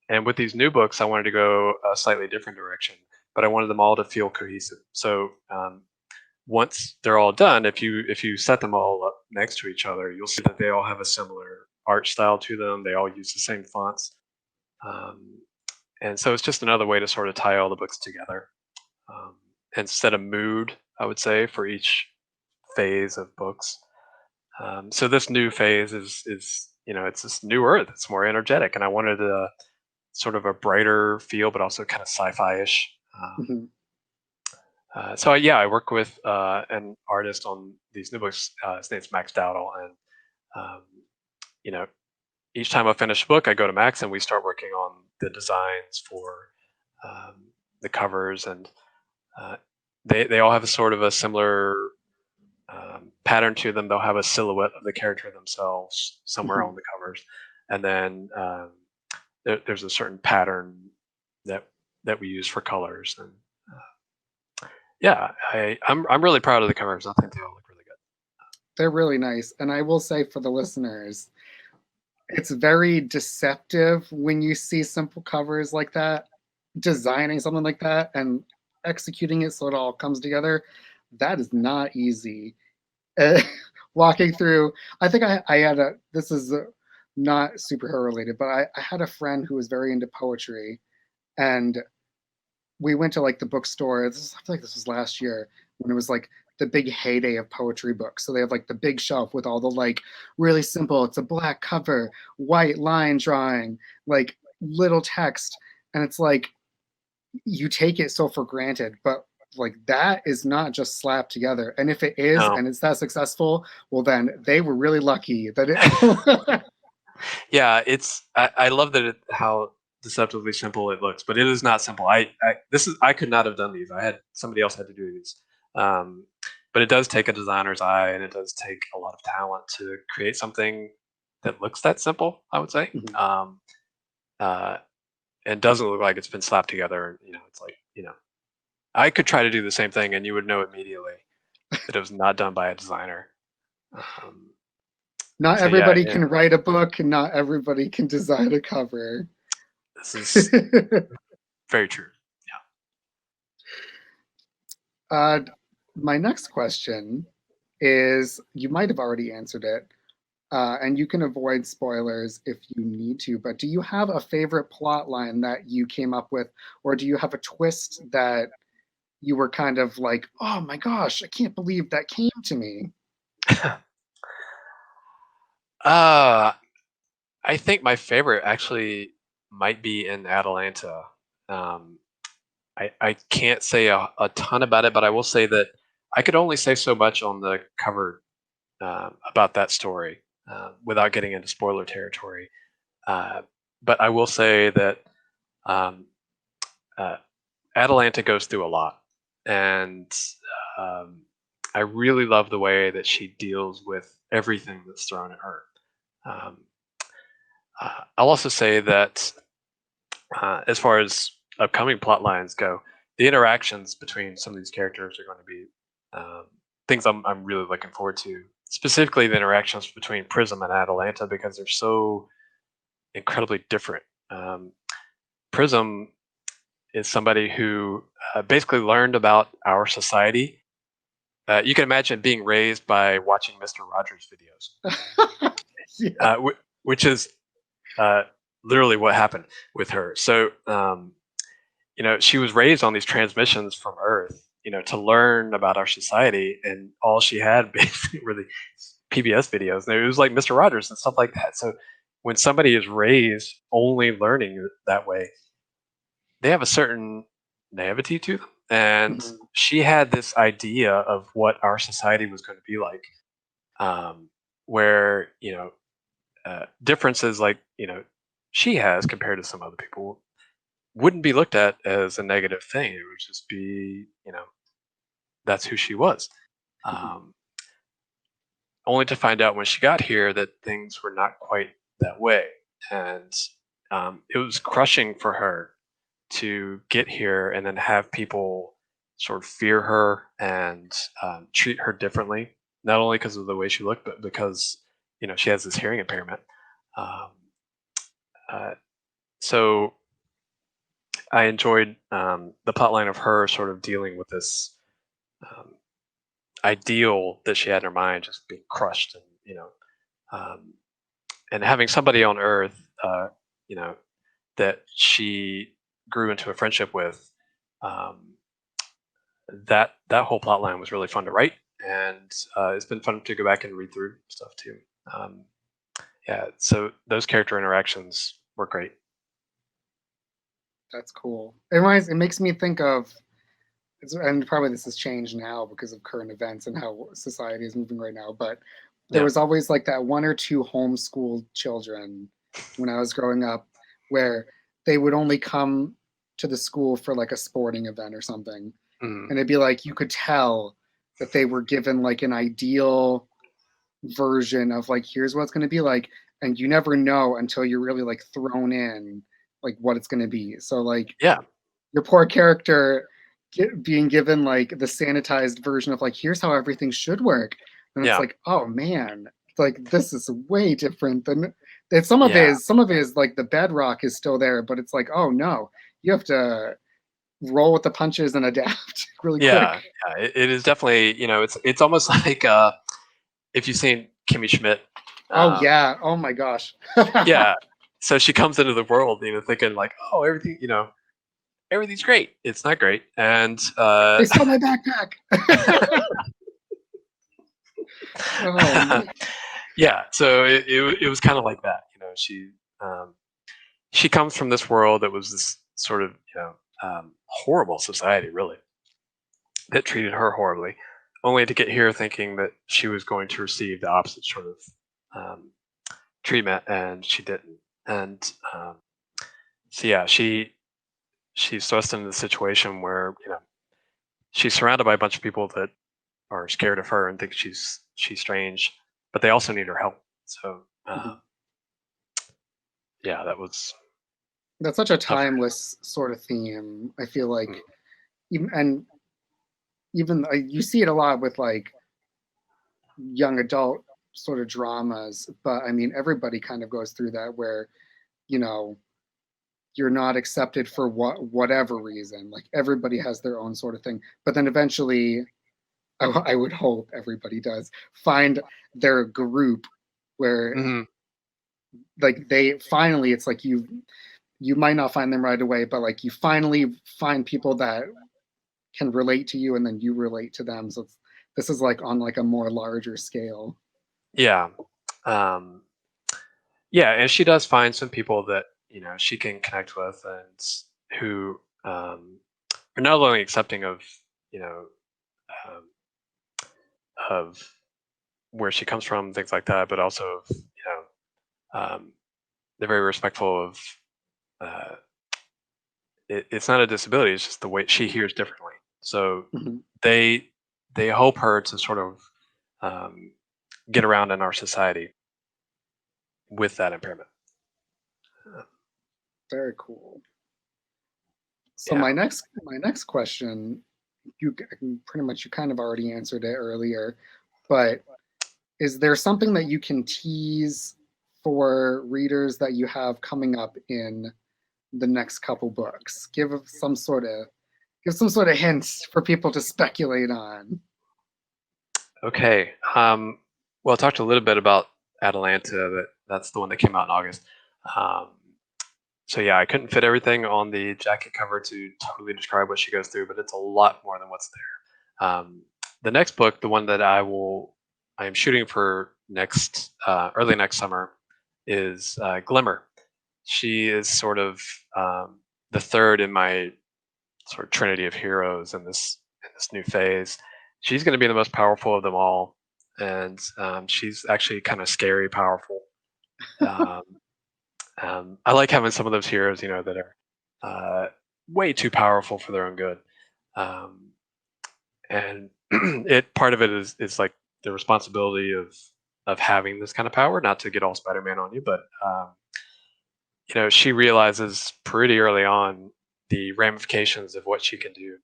Speaker 2: and with these new books, I wanted to go a slightly different direction. but I wanted them all to feel cohesive. So once they're all done, if you set them all up next to each other, you'll see that they all have a similar art style to them. They all use the same fonts, um, and so it's just another way to sort of tie all the books together um, and set a mood, I would say, for each phase of books. So this new phase is it's this new Earth. It's more energetic, and I wanted a sort of a brighter feel, but also kind of sci-fi-ish.
Speaker 1: Mhm.
Speaker 2: So I work with an artist on these new books. His name's Max Dowdle, and um, you know, each time I finish a book, I go to Max and we start working on the designs for um, the covers, and uh, they all have a sort of a similar pattern to them. They'll have a silhouette of the character themselves somewhere
Speaker 1: Mhm.
Speaker 2: on the covers, and then there's a certain pattern that we use for colors. And yeah, I'm really proud of the covers. I think they all look really good.
Speaker 1: They're really nice. And I will say for the listeners, it's very deceptive when you see simple covers like that, designing something like that and executing it so it all comes together. That is not easy. Uh, walking through, I think I had a, this is not superhero related, but I had a friend who was very into poetry, and we went to like the bookstore. I feel like this was last year when it was like the big heyday of poetry books. So they have like the big shelf with all the like really simple. It's a black cover, white line drawing, like little text, and it's like you take it so for granted, but like that is not just slapped together. And if it is,
Speaker 2: No,
Speaker 1: and it's that successful, well then they were really lucky that it.
Speaker 2: yeah, I love that how deceptively simple it looks, but it is not simple. I could not have done these. I had somebody else had to do these. Um, but it does take a designer's eye, and it does take a lot of talent to create something that looks that simple. I would say,
Speaker 1: Mhm.
Speaker 2: uh, and doesn't look like it's been slapped together. And it's like I could try to do the same thing, and you would know immediately that it was not done by a designer. Um,
Speaker 1: Not
Speaker 2: so yeah,
Speaker 1: everybody
Speaker 2: and
Speaker 1: can write a book, and not everybody can design a cover.
Speaker 2: this is very true.
Speaker 1: uh, my next question is, you might have already answered it, and you can avoid spoilers if you need to, but do you have a favorite plot line that you came up with, or do you have a twist that you were kind of like, oh my gosh, I can't believe that came to me?
Speaker 2: Yeah. uh, I think my favorite actually might be in Atalanta. Um, I can't say a ton about it, but I will say that I could only say so much on the cover about that story without getting into spoiler territory. Uh, but I will say that um, uh, Atalanta goes through a lot, and um, I really love the way that she deals with everything that's thrown at her. Um, I'll also say that as far as upcoming plot lines go, the interactions between some of these characters are going to be um, things I'm really looking forward to. Specifically, the interactions between Prism and Atalanta because they're so incredibly different. Prism is somebody who basically learned about our society. You can imagine being raised by watching Mr. Rogers videos,
Speaker 1: Yeah.
Speaker 2: which is uh, literally what happened with her. So she was raised on these transmissions from Earth, to learn about our society, and all she had basically were the PBS videos. And it was like Mr. Rogers and stuff like that. So when somebody is raised only learning that way, they have a certain naivety to them. And
Speaker 1: Mhm.
Speaker 2: she had this idea of what our society was going to be like, where differences like she has compared to some other people wouldn't be looked at as a negative thing. It would just be, that's who she was.
Speaker 1: Mhm.
Speaker 2: Um, Only to find out when she got here that things were not quite that way. And it was crushing for her to get here and then have people sort of fear her and treat her differently, not only because of the way she looked, but because, she has this hearing impairment. Um, uh, so I enjoyed the plotline of her sort of dealing with this um, ideal that she had in her mind just being crushed, and um, and having somebody on Earth, you know, that she grew into a friendship with. Um, that whole plot line was really fun to write, and it's been fun to go back and read through stuff too. Um, yeah, so those character interactions were great.
Speaker 1: That's cool. It makes me think of, and probably this has changed now because of current events and how society is moving right now, but there
Speaker 2: Yeah.
Speaker 1: was always like that one or two homeschooled children when I was growing up where they would only come to the school for like a sporting event or something.
Speaker 2: Mhm.
Speaker 1: And it'd be like you could tell that they were given like an ideal version of like here's what it's going to be like, and you never know until you're really like thrown in like what it's going to be. So like
Speaker 2: Yeah.
Speaker 1: your poor character being given like the sanitized version of like here's how everything should work, and it's
Speaker 2: Yeah.
Speaker 1: like oh man, like this is way different than that.
Speaker 2: Yeah.
Speaker 1: Some of it is like the bedrock is still there, but it's like oh no, you have to roll with the punches and adapt really quick.
Speaker 2: Yeah. Yeah. It is definitely, it's almost like if you've seen Kimmy Schmidt.
Speaker 1: Oh
Speaker 2: Um,
Speaker 1: yeah, oh my gosh.
Speaker 2: yeah. So she comes into the world, thinking like, oh, everything, everything's great. It's not great, and
Speaker 1: They stole my backpack. Oh man.
Speaker 2: yeah. So it was kind of like that. Um, she comes from this world that was this sort of horrible society, really, that treated her horribly, only to get here thinking that she was going to receive the opposite sort of um, treatment, and she didn't. And so yeah, she's thrust into the situation where she's surrounded by a bunch of people that are scared of her and think she's strange, but they also need her help. So
Speaker 1: Mhm.
Speaker 2: yeah, that was
Speaker 1: That's such a
Speaker 2: tough.
Speaker 1: timeless sort of theme. I feel
Speaker 2: Mm.
Speaker 1: like even and even you see it a lot with like young adult sort of dramas, but I mean everybody kind of goes through that where you know you're not accepted for whatever reason. Like everybody has their own sort of thing, but then eventually, I would hope everybody does find their group where
Speaker 2: Mhm.
Speaker 1: like they finally it's like you might not find them right away, but like you finally find people that can relate to you and then you relate to them. So this is like on like a more larger scale.
Speaker 2: Yeah. Um, yeah, and she does find some people that she can connect with, and who are not only accepting of you know um, of where she comes from, things like that, but also of they're very respectful of uh, it's not a disability; it's just the way she hears differently. So
Speaker 1: Mhm.
Speaker 2: they they help her to sort of um, get around in our society with that impairment. Uh,
Speaker 1: Very cool. So
Speaker 2: yeah.
Speaker 1: my next question, you pretty much you kind of already answered it earlier, but is there something that you can tease for readers that you have coming up in the next couple books? Give some sort of hints for people to speculate on.
Speaker 2: Okay. Well, I talked a little bit about Atalanta. That's the one that came out in August. Um, so yeah, I couldn't fit everything on the jacket cover to totally describe what she goes through, but it's a lot more than what's there. The next book, the one that I am shooting for next early next summer, is Glimmer. She is sort of the third in my sort of trinity of heroes in this new phase. She's going to be the most powerful of them all, and she's actually kind of scary powerful. Um, I like having some of those heroes, that are uh, way too powerful for their own good, um, and it part of it is like the responsibility of having this kind of power. Not to get all Spider-Man on you, but she realizes pretty early on the ramifications of what she can do,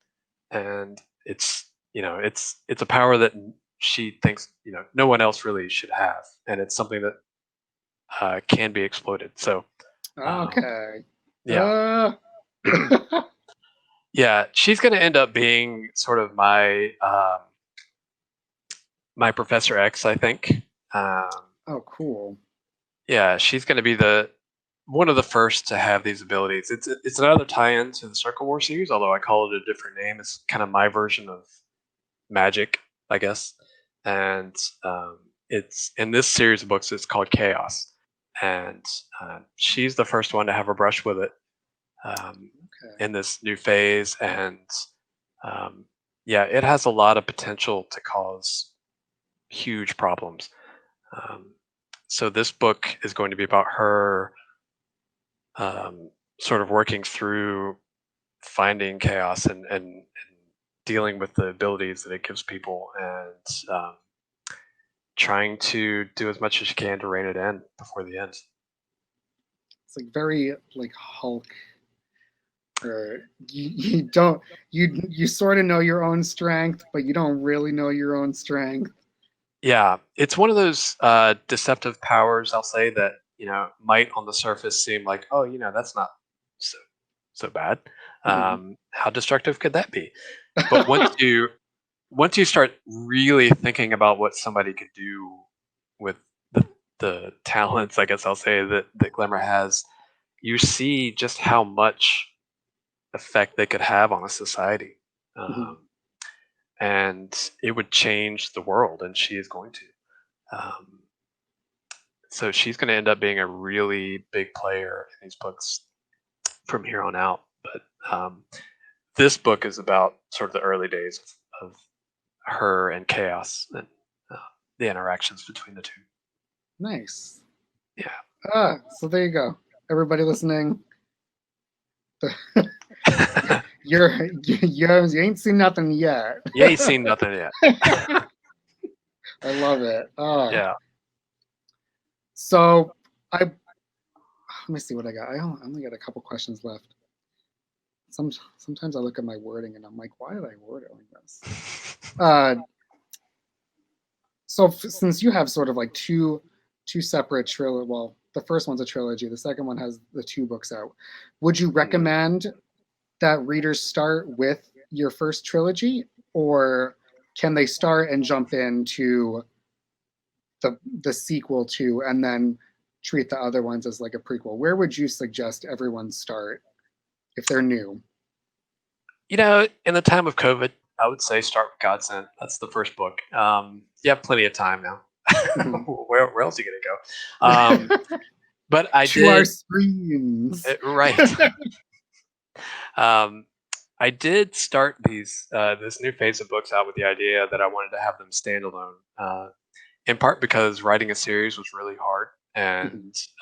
Speaker 2: and it's a power that she thinks no one else really should have, and it's something that can be exploited. So um,
Speaker 1: Okay.
Speaker 2: yeah,
Speaker 1: Uh,
Speaker 2: Yeah, she's going to end up being sort of my Professor X, I think. Um,
Speaker 1: Oh, cool.
Speaker 2: yeah, she's going to be the one of the first to have these abilities. It's another tie-in to the Circle War series, although I call it a different name. It's kind of my version of magic, I guess. And it's in this series of books. It's called Chaos, and she's the first one to have a brush with it
Speaker 1: Okay.
Speaker 2: in this new phase. And um, yeah, it has a lot of potential to cause huge problems. Um, so this book is going to be about her sort of working through finding chaos and dealing with the abilities that it gives people, and trying to do as much as she can to rein it in before the end.
Speaker 1: It's like very like Hulk, or you don't you sort of know your own strength, but you don't really know your own strength.
Speaker 2: Yeah, it's one of those deceptive powers, I'll say, that might on the surface seem like, oh, that's not so bad.
Speaker 1: Mhm.
Speaker 2: How destructive could that be? But once you start really thinking about what somebody could do with the talents, I guess I'll say, that Glimmer has, you see just how much effect they could have on a society.
Speaker 1: Mhm.
Speaker 2: Um, and it would change the world, and she is going to. Um, so she's going to end up being a really big player in these books from here on out. But this book is about sort of the early days of her and Chaos, and uh, the interactions between the two.
Speaker 1: Nice.
Speaker 2: Yeah.
Speaker 1: So there you go. Everybody listening, you ain't seen nothing yet.
Speaker 2: You ain't seen nothing yet.
Speaker 1: I love it.
Speaker 2: Yeah.
Speaker 1: So let me see what I got. I only got a couple questions left. Sometimes I look at my wording and I'm like, why did I word it like this? Uh, so since you have sort of like two separate trilogy, well, the first one's a trilogy, the second one has the two books out. Would you recommend that readers start with your first trilogy, or can they start and jump into the sequel to and then treat the other ones as like a prequel? Where would you suggest everyone start if they're new?
Speaker 2: In the time of COVID, I would say start with Godsend. That's the first book. You have plenty of time now.
Speaker 1: Mhm.
Speaker 2: Where else are you gonna go? But I
Speaker 1: To our
Speaker 2: did
Speaker 1: screens.
Speaker 2: right. Um, I did start this new phase of books out with the idea that I wanted to have them standalone. In part because writing a series was really hard,
Speaker 1: Mhm.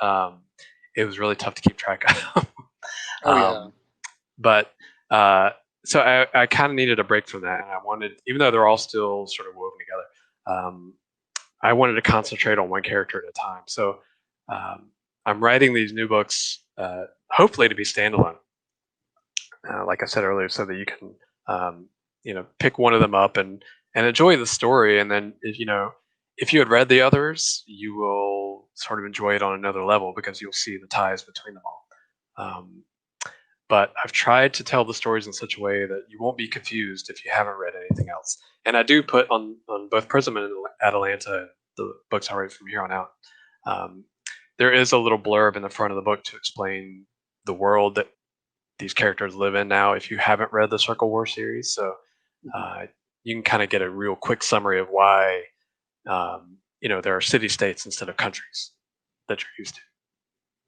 Speaker 2: and it was really tough to keep track of.
Speaker 1: Oh yeah.
Speaker 2: um, but so I kind of needed a break from that, and I wanted, even though they're all still sort of woven together, I wanted to concentrate on one character at a time. So I'm writing these new books, hopefully to be standalone, like I said earlier, so that you can pick one of them up and enjoy the story, and then if you had read the others, you will sort of enjoy it on another level because you'll see the ties between them all. Um, but I've tried to tell the stories in such a way that you won't be confused if you haven't read anything else. And I do put on both Prism and Atalanta, the books I write from here on out. Um, there is a little blurb in the front of the book to explain the world that these characters live in now if you haven't read the Circle War series. So
Speaker 1: Mhm.
Speaker 2: uh, you can kind of get a real quick summary of why there are city states instead of countries that you're used to.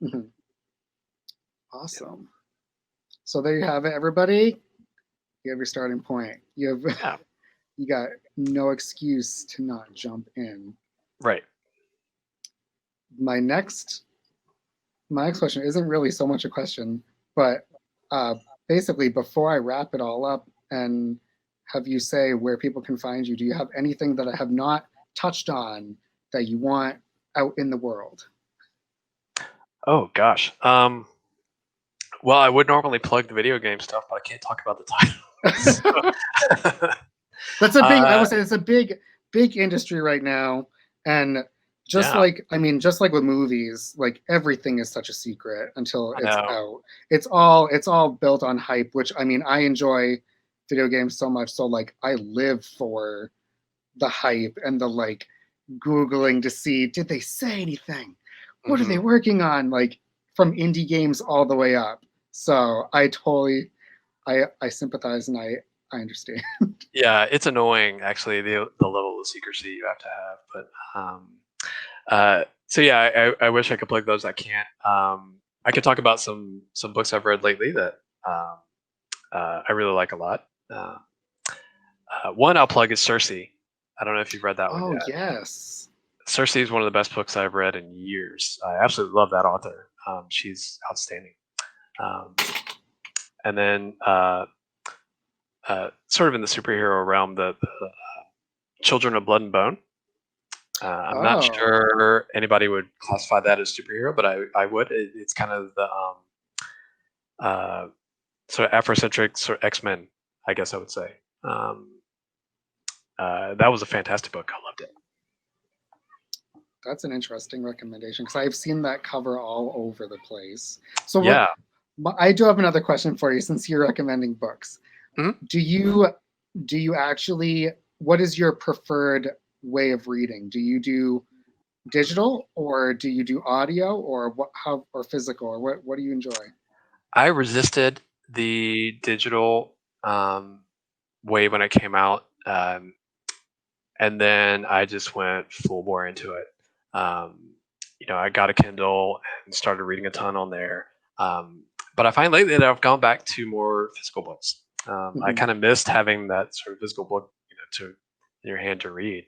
Speaker 1: Mhm. Awesome. So there you have it, everybody. You have your starting point.
Speaker 2: Yeah,
Speaker 1: You got no excuse to not jump in.
Speaker 2: right.
Speaker 1: My next my next question isn't really so much a question, but uh, basically, before I wrap it all up and have you say where people can find you, do you have anything that I have not touched on that you want out in the world?
Speaker 2: Oh gosh. Well, I would normally plug the video game stuff, but I can't talk about the title.
Speaker 1: That's a big. I
Speaker 2: uh,
Speaker 1: would say it's a big industry right now, and just
Speaker 2: Yeah,
Speaker 1: like I mean, just like with movies, like everything is such a secret until
Speaker 2: I
Speaker 1: it's
Speaker 2: know.
Speaker 1: out. It's all built on hype, which I mean, I enjoy video games so much, so like I live for the hype and the like googling to see did they say anything? What are they
Speaker 2: Hmm.
Speaker 1: working on? Like from indie games all the way up. So I sympathize and I understand.
Speaker 2: Yeah, it's annoying actually the level of secrecy you have to have. But so yeah, I wish I could plug those. I can't. I could talk about some books I've read lately that um, I really like a lot. One I'll plug is Circe. I don't know if you've read that one
Speaker 1: Oh
Speaker 2: yet.
Speaker 1: yes.
Speaker 2: Circe is one of the best books I've read in years. I absolutely love that author. She's outstanding. Um, and then sort of in the superhero realm, the Children of Blood and Bone. I'm not
Speaker 1: Oh.
Speaker 2: sure anybody would classify that as superhero, but I would. It's kind of the uh, sort of Afrocentric sort of X-Men, I guess I would say. Um, that was a fantastic book. I loved it.
Speaker 1: That's an interesting recommendation because I've seen that cover all over the place. So what
Speaker 2: Yeah.
Speaker 1: I do have another question for you since you're recommending books.
Speaker 2: Mhm.
Speaker 1: Do you do you actually what is your preferred way of reading? Do you do digital or do you do audio or what how or physical or what do you enjoy?
Speaker 2: I resisted the digital way when it came out, and then I just went full bore into it. Um, I got a Kindle and started reading a ton on there. Um, but I find lately that I've gone back to more physical books. I
Speaker 1: Mhm.
Speaker 2: kind of missed having that sort of physical book, to in your hand to read.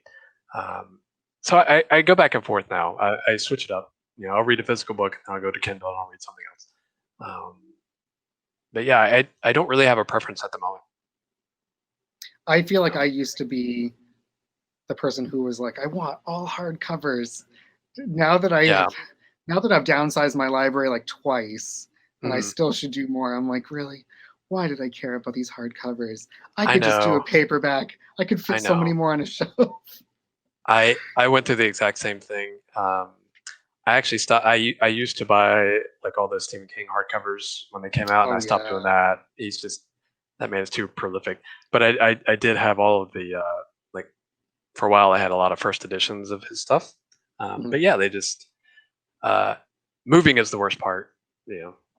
Speaker 2: Um, so I go back and forth now. I switch it up. I'll read a physical book, and I'll go to Kindle, and I'll read something else. Um, but yeah, I don't really have a preference at the moment.
Speaker 1: I feel like I used to be the person who was like, I want all hard covers. Now that I
Speaker 2: Yeah.
Speaker 1: have now that I've downsized my library like twice and I
Speaker 2: Mhm.
Speaker 1: still should do more, I'm like, really? Why did I care about these hardcovers? I
Speaker 2: I
Speaker 1: could just do a
Speaker 2: know.
Speaker 1: paperback. I could
Speaker 2: I
Speaker 1: fit so many
Speaker 2: know.
Speaker 1: more on a shelf.
Speaker 2: I went through the exact same thing. I actually stopped. I used to buy like all those Stephen King hardcovers when they came out, and I
Speaker 1: Oh
Speaker 2: stopped doing
Speaker 1: yeah.
Speaker 2: that. He's just that man is too prolific. But I did have all of the like for a while. I had a lot of first editions of his stuff.
Speaker 1: Mhm.
Speaker 2: But yeah, they just uh, moving is the worst part.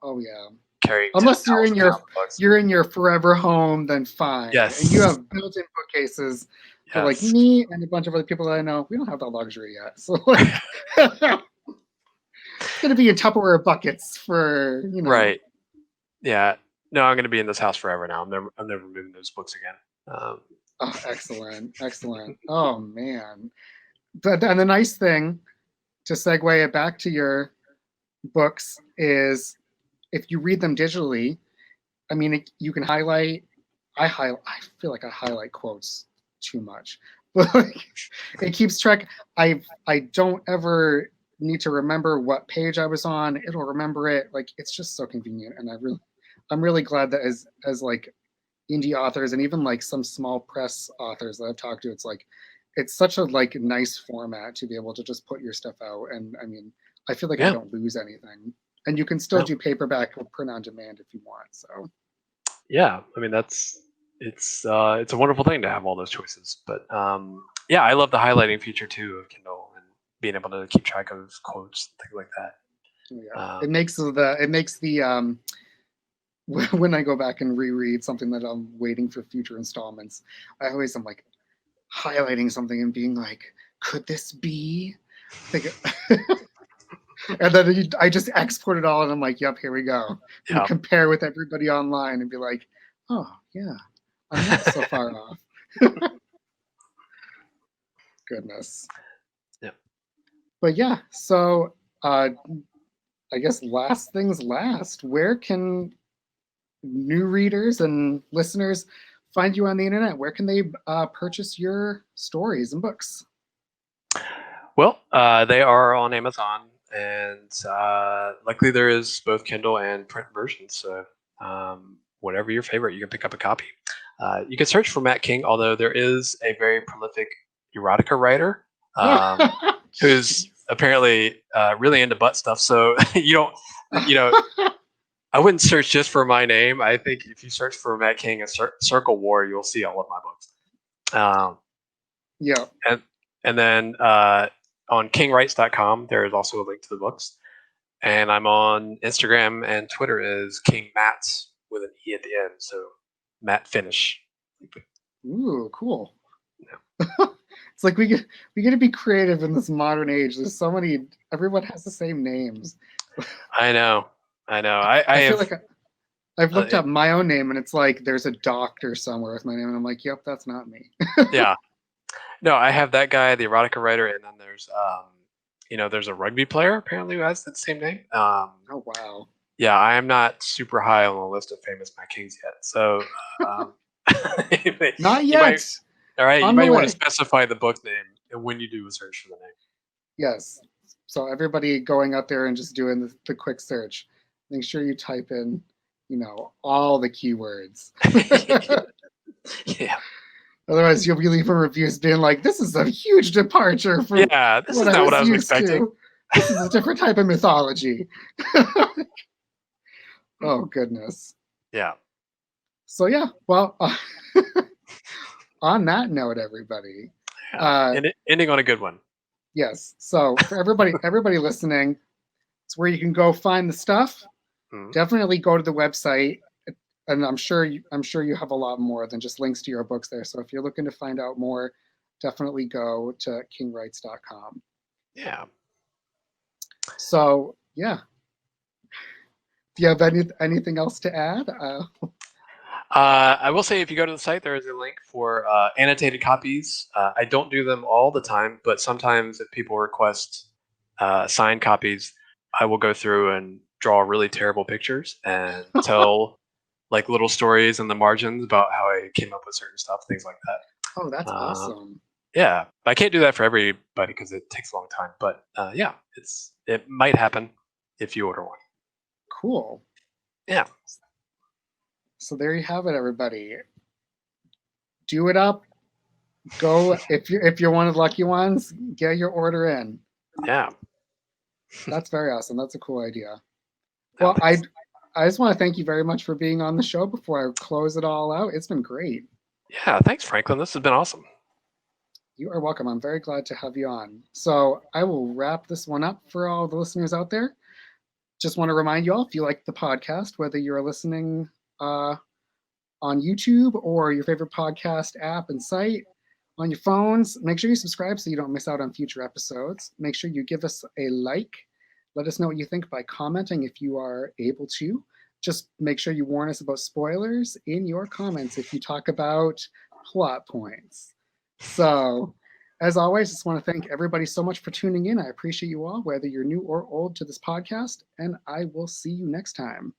Speaker 1: Oh yeah.
Speaker 2: Carrying ten
Speaker 1: Unless
Speaker 2: thousand pounds of books.
Speaker 1: you're in your forever home, then fine. And you
Speaker 2: Yes,
Speaker 1: have built-in bookcases. But like
Speaker 2: yes,
Speaker 1: me and a bunch of other people that I know, we don't have that luxury yet. So like it's gonna be in Tupperware buckets for.
Speaker 2: right. Yeah. No, I'm going to be in this house forever now. I'm never moving those books again.
Speaker 1: Oh, excellent, excellent. Oh man. And the nice thing to segue it back to your books is if you read them digitally, I mean, you can highlight. I feel like I highlight quotes too much, but like, it keeps track. I don't ever need to remember what page I was on. It'll remember it. Like it's just so convenient, and I'm really glad that as like indie authors and even like some small press authors that I've talked to, it's like it's such a like nice format to be able to just put your stuff out. And I mean, I feel like I
Speaker 2: yeah.
Speaker 1: don't lose anything. And you can still
Speaker 2: No.
Speaker 1: do paperback or print on demand if you want. So
Speaker 2: Yeah. I mean, it's a wonderful thing to have all those choices. But yeah, I love the highlighting feature too of Kindle and being able to keep track of quotes and things like that.
Speaker 1: yeah,
Speaker 2: Um,
Speaker 1: it makes the when I go back and reread something that I'm waiting for future installments, I always am like highlighting something and being like, could this be? Like, and then I just export it all and I'm like, yep, here we go. And
Speaker 2: yeah.
Speaker 1: compare with everybody online and be like, oh, yeah, I'm not so far off. Goodness.
Speaker 2: Yeah.
Speaker 1: But yeah, so I guess last things last, where can new readers and listeners find you on the internet? Where can they purchase your stories and books?
Speaker 2: Well, they are on Amazon, and luckily there is both Kindle and print versions. So whatever your favorite, you can pick up a copy. You can search for Matt King, although there is a very prolific erotica writer um, who's
Speaker 1: Jeez.
Speaker 2: apparently really into butt stuff. So you don't, you know, I wouldn't search just for my name. I think if you search for Matt King and Circle War, you'll see all of my books.
Speaker 1: Yeah.
Speaker 2: And then on kingwrites.com, there is also a link to the books. And I'm on Instagram and Twitter as King Matt with an E at the end. So Matt Finish.
Speaker 1: Ooh, cool. It's like we get to be creative in this modern age. There's so many. Everyone has the same names.
Speaker 2: I know. I
Speaker 1: I feel
Speaker 2: have.
Speaker 1: like I've looked up my own name, and it's like there's a doctor somewhere with my name, and I'm like, yep, that's not me.
Speaker 2: Yeah. No, I have that guy, the erotica writer, and then there's there's a rugby player apparently who has the same name.
Speaker 1: Oh wow.
Speaker 2: Yeah, I am not super high on the list of famous Matt Kings yet. So
Speaker 1: Not
Speaker 2: you might.
Speaker 1: yet.
Speaker 2: All right, you
Speaker 1: On the
Speaker 2: might want to
Speaker 1: way.
Speaker 2: specify the book name and when you do a search for the name.
Speaker 1: Yes. So everybody going out there and just doing the quick search, make sure you type in, all the keywords.
Speaker 2: Yeah.
Speaker 1: Otherwise, you'll be leaving reviews being like, "This is a huge departure from
Speaker 2: Yeah, this
Speaker 1: what
Speaker 2: is
Speaker 1: I
Speaker 2: not what I
Speaker 1: was
Speaker 2: was
Speaker 1: used
Speaker 2: expecting.
Speaker 1: to. This is a different type of mythology." Oh goodness.
Speaker 2: Yeah.
Speaker 1: So yeah, well, on that note, everybody.
Speaker 2: Ending on a good one.
Speaker 1: Yes. So for everybody listening, it's where you can go find the stuff.
Speaker 2: Mm-hmm.
Speaker 1: Definitely go to the website, and I'm sure you have a lot more than just links to your books there. So if you're looking to find out more, definitely go to kingwrites.com.
Speaker 2: Yeah.
Speaker 1: So yeah. Do you have anything else to add?
Speaker 2: I will say if you go to the site, there is a link for annotated copies. I don't do them all the time, but sometimes if people request signed copies, I will go through and draw really terrible pictures and tell like little stories in the margins about how I came up with certain stuff, things like that.
Speaker 1: Oh, that's awesome.
Speaker 2: Yeah, I can't do that for everybody because it takes a long time. But yeah, it might happen if you order one.
Speaker 1: Cool.
Speaker 2: Yeah.
Speaker 1: So there you have it, everybody. Do it up. Go if you're one of the lucky ones, get your order in.
Speaker 2: Yeah.
Speaker 1: That's very awesome. That's a cool idea. Well, I just want to thank you very much for being on the show before I close it all out. It's been great.
Speaker 2: Yeah, thanks, Franklin. This has been awesome.
Speaker 1: You are welcome. I'm very glad to have you on. So I will wrap this one up for all the listeners out there. Just want to remind you all, if you like the podcast, whether you're listening on YouTube or your favorite podcast app and site on your phones, make sure you subscribe so you don't miss out on future episodes. Make sure you give us a like. Let us know what you think by commenting if you are able to. Just make sure you warn us about spoilers in your comments if you talk about plot points. So, as always, just want to thank everybody so much for tuning in. I appreciate you all, whether you're new or old to this podcast, and I will see you next time.